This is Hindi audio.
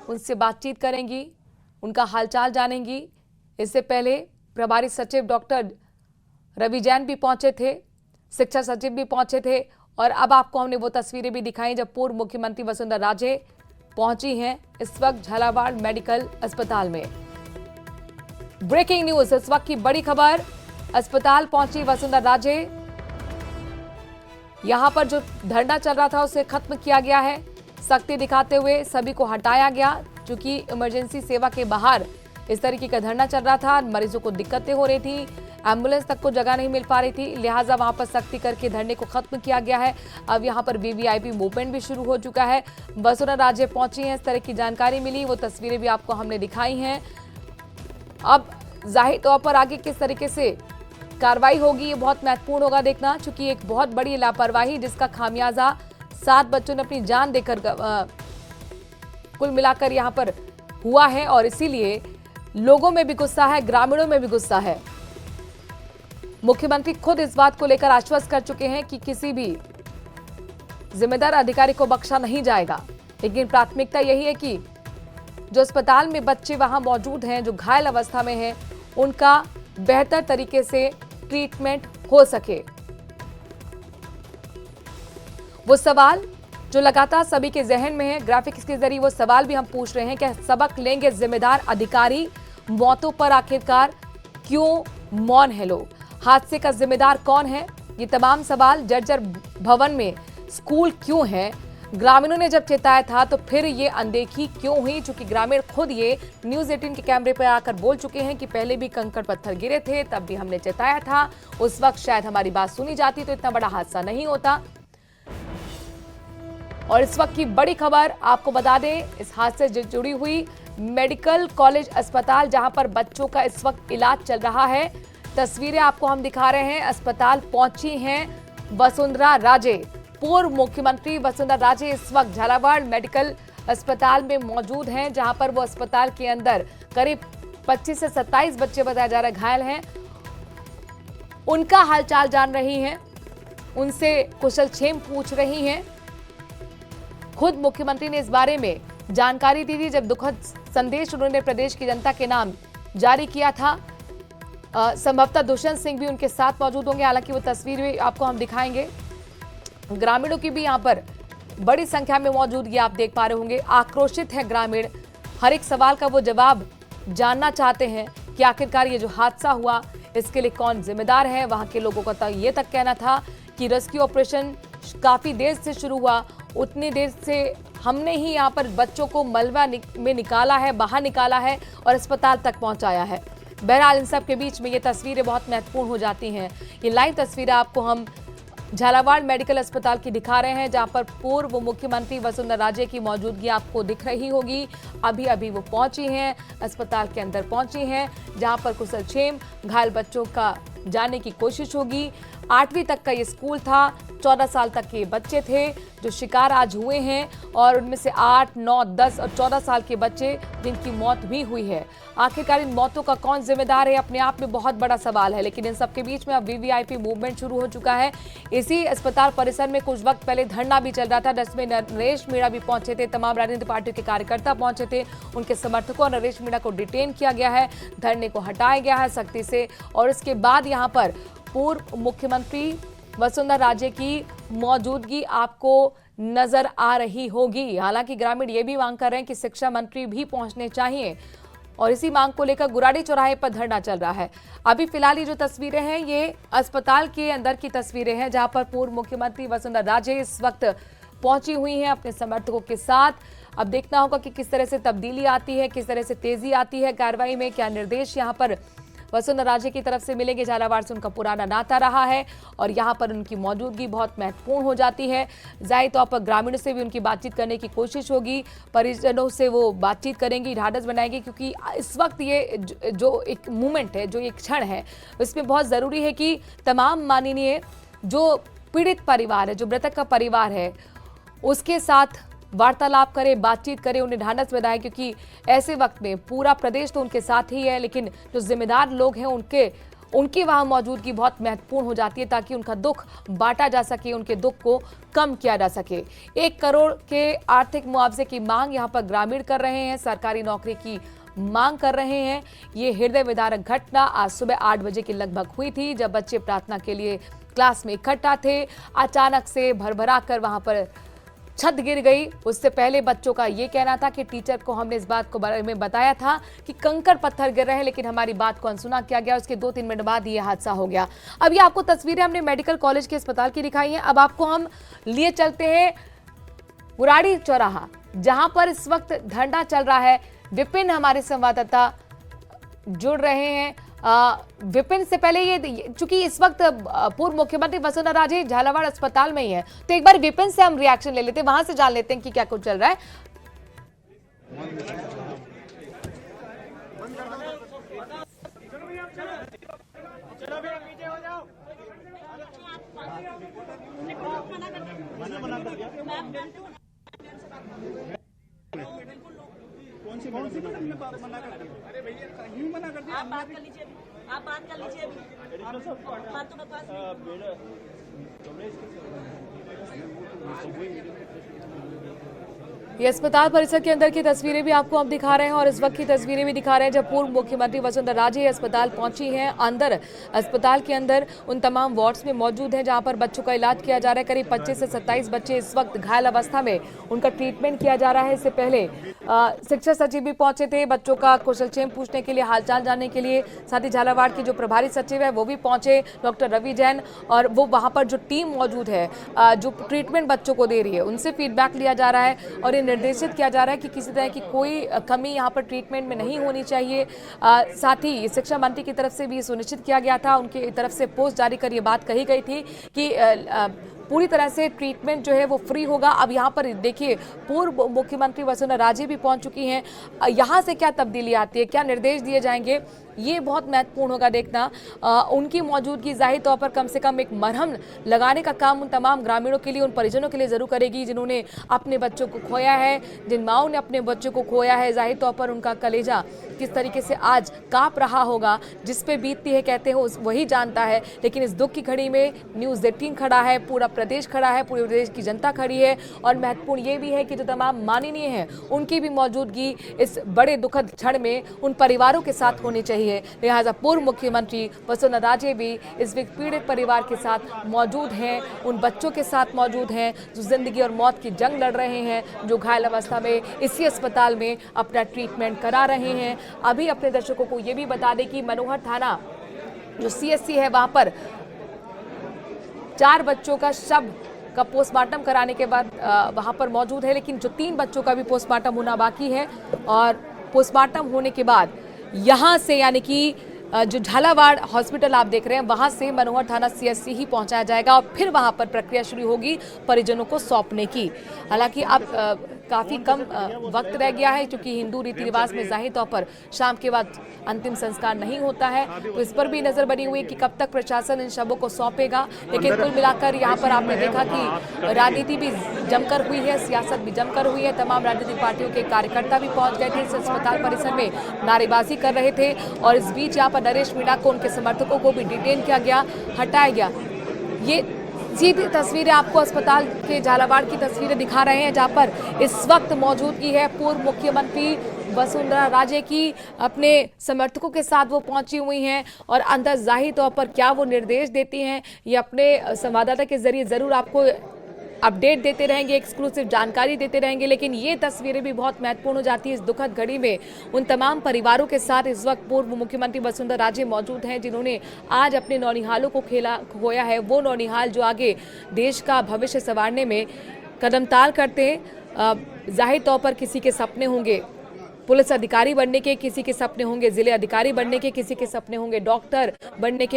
उनसे बातचीत करेंगी, उनका हालचाल जानेंगी। इससे पहले प्रभारी सचिव डॉक्टर रवि जैन भी पहुंचे थे, शिक्षा सचिव भी पहुंचे थे और अब आपको हमने वो तस्वीरें भी दिखाई जब पूर्व मुख्यमंत्री वसुंधरा राजे पहुंची हैं इस वक्त झालावाड़ मेडिकल अस्पताल में। ब्रेकिंग न्यूज, इस वक्त की बड़ी खबर, अस्पताल पहुंची वसुंधरा राजे। यहां पर जो धरना चल रहा था उसे खत्म किया गया है, सख्ती दिखाते हुए सभी को हटाया गया। क्योंकि इमरजेंसी सेवा के बाहर इस तरीके का धरना चल रहा था, मरीजों को दिक्कतें हो रही थी, एम्बुलेंस तक को जगह नहीं मिल पा रही थी, लिहाजा वहां पर सख्ती करके धरने को खत्म किया गया है। अब यहां पर वीवीआईपी मूवमेंट भी शुरू हो चुका है। वसुंधरा राजे पहुंची हैं, इस तरह की जानकारी मिली, वो तस्वीरें भी आपको हमने दिखाई हैं। अब जाहिर तौर पर आगे किस तरीके से कार्रवाई होगी ये बहुत महत्वपूर्ण होगा देखना, क्योंकि एक बहुत बड़ी लापरवाही जिसका खामियाजा 7 बच्चों ने अपनी जान देकर कुल मिलाकर यहां पर हुआ है और इसीलिए लोगों में भी गुस्सा है, ग्रामीणों में भी गुस्सा है। मुख्यमंत्री खुद इस बात को लेकर आश्वस्त कर चुके हैं कि किसी भी जिम्मेदार अधिकारी को बख्शा नहीं जाएगा, लेकिन प्राथमिकता यही है कि जो अस्पताल में बच्चे वहां मौजूद हैं, जो घायल अवस्था में हैं, उनका बेहतर तरीके से ट्रीटमेंट हो सके। वो सवाल जो लगातार सभी के जहन में है, ग्राफिक्स के जरिए वो सवाल भी हम पूछ रहे हैं कि सबक लेंगे जिम्मेदार अधिकारी, मौतों पर आखिरकार क्यों मौन है लोग, हादसे का जिम्मेदार कौन है, ये तमाम सवाल। जर्जर भवन में स्कूल क्यों है, ग्रामीणों ने जब चेताया था तो फिर ये अनदेखी क्यों हुई, चूंकि ग्रामीण खुद ये न्यूज 18 के कैमरे पर आकर बोल चुके हैं कि पहले भी कंकड़ पत्थर गिरे थे, तब भी हमने चेताया था, उस वक्त शायद हमारी बात सुनी जाती तो इतना बड़ा हादसा नहीं होता। और इस वक्त की बड़ी खबर आपको बता दें, इस हादसे से जुड़ी हुई मेडिकल कॉलेज अस्पताल जहां पर बच्चों का इस वक्त इलाज चल रहा है, तस्वीरें आपको हम दिखा रहे हैं। अस्पताल पहुंची हैं वसुंधरा राजे, पूर्व मुख्यमंत्री वसुंधरा राजे इस वक्त झालावाड़ मेडिकल अस्पताल में मौजूद हैं, जहां पर वो अस्पताल के अंदर करीब 25 से 27 बच्चे बताया जा रहा है घायल हैं, उनका हालचाल जान रही हैं, उनसे कुशलक्षेम पूछ रही हैं। खुद मुख्यमंत्री ने इस बारे में जानकारी दी थी जब दुखद संदेश उन्होंने प्रदेश की जनता के नाम जारी किया था। संभवतः दुष्यंत सिंह भी उनके साथ मौजूद होंगे, हालांकि वो तस्वीर भी आपको हम दिखाएंगे। ग्रामीणों की भी यहां पर बड़ी संख्या में मौजूदगी आप देख पा रहे होंगे। आक्रोशित है ग्रामीण, हर एक सवाल का वो जवाब जानना चाहते हैं कि आखिरकार ये जो हादसा हुआ इसके लिए कौन जिम्मेदार है। वहां के लोगों का तो ये तक कहना था कि रेस्क्यू ऑपरेशन काफी देर से शुरू हुआ, उतनी देर से हमने ही यहाँ पर बच्चों को मलबा में निकाला है, बाहर निकाला है और अस्पताल तक पहुंचाया है। बहरहाल इन सब के बीच में ये तस्वीरें बहुत महत्वपूर्ण हो जाती हैं। ये लाइव तस्वीरें आपको हम झालावाड़ मेडिकल अस्पताल की दिखा रहे हैं, जहां पर पूर्व मुख्यमंत्री वसुंधरा राजे की मौजूदगी आपको दिख रही होगी। अभी अभी वो पहुंची हैं, अस्पताल के अंदर पहुंची हैं, जहां पर कुशलक्षेम घायल बच्चों का जानने की कोशिश होगी। 8वीं तक का ये स्कूल था, 14 साल तक के बच्चे थे जो शिकार आज हुए हैं और उनमें से 8, 9, 10 और 14 साल के बच्चे जिनकी मौत भी हुई है। आखिरकार इन मौतों का कौन जिम्मेदार है, अपने आप में बहुत बड़ा सवाल है। लेकिन इन सबके बीच में अब वीवीआईपी मूवमेंट शुरू हो चुका है। इसी अस्पताल परिसर में कुछ वक्त पहले धरना भी चल रहा था, जिसमें नरेश मीणा भी पहुंचे थे, तमाम राजनीतिक पार्टियों के कार्यकर्ता पहुंचे थे, उनके समर्थकों नरेश मीणा को डिटेन किया गया है, धरने को हटाया गया है सख्ती से। और इसके बाद यहाँ पर पूर्व मुख्यमंत्री वसुंधरा राजे की मौजूदगी आपको नजर आ रही होगी। हालांकि ग्रामीण ये भी मांग कर रहे हैं कि शिक्षा मंत्री भी पहुंचने चाहिए और इसी मांग को लेकर गुराड़ी चौराहे पर धरना चल रहा है। अभी फिलहाल ये जो तस्वीरें हैं ये अस्पताल के अंदर की तस्वीरें हैं, जहां पर पूर्व मुख्यमंत्री वसुंधरा राजे इस वक्त पहुंची हुई हैं अपने समर्थकों के साथ। अब देखना होगा कि किस तरह से तब्दीली आती है, किस तरह से तेजी आती है कार्रवाई में, क्या निर्देश यहाँ पर वसुंधरा राजे की तरफ से मिलेंगे। झालावाड़ से उनका पुराना नाता रहा है और यहाँ पर उनकी मौजूदगी बहुत महत्वपूर्ण हो जाती है। जाहिर तौर पर ग्रामीणों से भी उनकी बातचीत करने की कोशिश होगी, परिजनों से वो बातचीत करेंगी, ढाढ़स बनाएंगी, क्योंकि इस वक्त ये जो एक मूवमेंट है, जो एक क्षण है, इसमें बहुत ज़रूरी है कि तमाम माननीय जो पीड़ित परिवार है, जो मृतक का परिवार है, उसके साथ वार्तालाप करें, बातचीत करें, उन्हें ढांढस बंधाएं, क्योंकि ऐसे वक्त में पूरा प्रदेश तो उनके साथ ही है, लेकिन जो जिम्मेदार लोग हैं उनकी वहां मौजूदगी बहुत महत्वपूर्ण हो जाती है ताकि उनका दुख बांटा जा सके, उनके दुख को कम किया जा सके। 1 करोड़ के आर्थिक मुआवजे की मांग यहां पर ग्रामीण कर रहे हैं, सरकारी नौकरी की मांग कर रहे हैं। ये हृदय विदारक घटना आज सुबह 8 बजे के लगभग हुई थी, जब बच्चे प्रार्थना के लिए क्लास में इकट्ठा थे। अचानक से भरभरा कर वहां पर छत गिर गई। उससे पहले बच्चों का ये कहना था कि टीचर को हमने इस बात को बारे में बताया था कि कंकड़ पत्थर गिर रहे हैं, लेकिन हमारी बात को अनसुना किया गया। उसके 2-3 मिनट बाद ये हादसा हो गया। अब ये आपको तस्वीरें हमने मेडिकल कॉलेज के अस्पताल की दिखाई हैं। अब आपको हम लिए चलते हैं बुराड़ी चौराहा, जहां पर इस वक्त धरना चल रहा है। विपिन हमारे संवाददाता जुड़ रहे हैं। विपिन, से पहले ये चूंकि इस वक्त पूर्व मुख्यमंत्री वसुंधरा राजे झालावाड़ अस्पताल में ही है, तो एक बार विपिन से हम रिएक्शन ले लेते हैं, वहां से जान लेते हैं कि क्या कुछ चल रहा है। कौन सी मैडम ने मना कर दिया? अरे भैया यूं मना कर दिया। आप बात कर लीजिए अभी, आप बात कर लीजिए अभी। बात तो बकवास ये अस्पताल परिसर के अंदर की तस्वीरें भी आपको हम दिखा रहे हैं और इस वक्त की तस्वीरें भी दिखा रहे हैं जब पूर्व मुख्यमंत्री वसुंधरा राजे अस्पताल पहुंची हैं। अंदर अस्पताल के अंदर उन तमाम वार्ड्स में मौजूद हैं जहां पर बच्चों का इलाज किया जा रहा है। करीब 25 से 27 बच्चे इस वक्त घायल अवस्था में, उनका ट्रीटमेंट किया जा रहा है। इससे पहले शिक्षा सचिव भी पहुंचे थे बच्चों का कुशलक्षेम पूछने के लिए, हालचाल जानने के लिए। साथ ही झालावाड़ के जो प्रभारी सचिव है वो भी पहुंचे, डॉक्टर रवि जैन, और वो वहां पर जो टीम मौजूद है जो ट्रीटमेंट बच्चों को दे रही है उनसे फीडबैक लिया जा रहा है और निर्देशित किया जा रहा है कि किसी तरह की कोई कमी यहाँ पर ट्रीटमेंट में नहीं होनी चाहिए। साथ ही शिक्षा मंत्री की तरफ से भी सुनिश्चित किया गया था, उनकी तरफ से पोस्ट जारी कर ये बात कही गई थी कि पूरी तरह से ट्रीटमेंट जो है वो फ्री होगा। अब यहाँ पर देखिए पूर्व मुख्यमंत्री वसुंधरा राजे भी पहुंच चुकी हैं। यहाँ से क्या तब्दीली आती है, क्या निर्देश दिए जाएंगे, ये बहुत महत्वपूर्ण होगा देखना। उनकी मौजूदगी जाहिर तौर पर कम से कम एक मरहम लगाने का काम उन तमाम ग्रामीणों के लिए, उन परिजनों के लिए जरूर करेगी जिन्होंने अपने बच्चों को खोया है, जिन माओं ने अपने बच्चों को खोया है। जाहिर तौर पर उनका कलेजा किस तरीके से आज कांप रहा होगा, जिस पे बीतती है कहते हो वही जानता है। लेकिन इस दुख की घड़ी में न्यूज़ 18 खड़ा है, पूरा प्रदेश खड़ा है, पूरे प्रदेश की जनता खड़ी है। और महत्वपूर्ण ये भी है कि जो तमाम माननीय हैं उनकी भी मौजूदगी इस बड़े दुखद क्षण में उन परिवारों के साथ होनी चाहिए। लिहाजा पूर्व मुख्यमंत्री वसुंधरा राजे भी इस पीड़ित परिवार के साथ मौजूद हैं, उन बच्चों के साथ मौजूद हैं जो जिंदगी और मौत की जंग लड़ रहे हैं, जो घायल अवस्था में इसी अस्पताल में अपना ट्रीटमेंट करा रहे हैं। अभी अपने दर्शकों को ये भी बता दें कि मनोहर थाना जो CSC है वहां पर 4 बच्चों का शव का पोस्टमार्टम कराने के बाद वहां पर मौजूद है, लेकिन जो 3 बच्चों का भी पोस्टमार्टम होना बाकी है। और पोस्टमार्टम होने के बाद यहाँ से यानी कि जो झालावाड़ हॉस्पिटल आप देख रहे हैं वहां से मनोहर थाना CSC ही पहुंचाया जाएगा और फिर वहां पर प्रक्रिया शुरू होगी परिजनों को सौंपने की। हालांकि अब काफी कम वक्त रह गया है क्योंकि हिंदू रीति रिवाज में जाहिर तौर पर शाम के बाद अंतिम संस्कार नहीं होता है, तो इस पर भी नजर बनी हुई है कि कब तक प्रशासन इन शवों को सौंपेगा। लेकिन कुल मिलाकर यहाँ पर आपने देखा कि राजनीति भी जमकर हुई है, सियासत भी जमकर हुई है। तमाम राजनीतिक पार्टियों के कार्यकर्ता भी पहुंच गए थे इस अस्पताल परिसर में, नारेबाजी कर रहे थे। और इस बीच यहाँ पर नरेश मीणा को, उनके समर्थकों को भी डिटेन किया गया, हटाया गया। ये सीधी तस्वीरें आपको अस्पताल के झालावाड़ की तस्वीरें दिखा रहे हैं जहां पर इस वक्त मौजूदगी है पूर्व मुख्यमंत्री वसुंधरा राजे की। अपने समर्थकों के साथ वो पहुंची हुई हैं और अंदर जाहिर तौर पर क्या वो निर्देश देती हैं ये अपने संवाददाता के जरिए जरूर आपको अपडेट देते रहेंगे, एक्सक्लूसिव जानकारी देते रहेंगे। लेकिन ये तस्वीरें भी बहुत महत्वपूर्ण हो जाती है इस दुखद घड़ी में। उन तमाम परिवारों के साथ इस वक्त पूर्व मुख्यमंत्री वसुंधरा राजे मौजूद हैं जिन्होंने आज अपने नौनिहालों को खोया है। वो नौनिहाल जो आगे देश का भविष्य संवारने में कदमताल करते हैं। जाहिर तौर पर किसी के सपने होंगे पुलिस अधिकारी बनने के, किसी के सपने होंगे जिले अधिकारी बनने के, किसी के सपने होंगे डॉक्टर बनने के।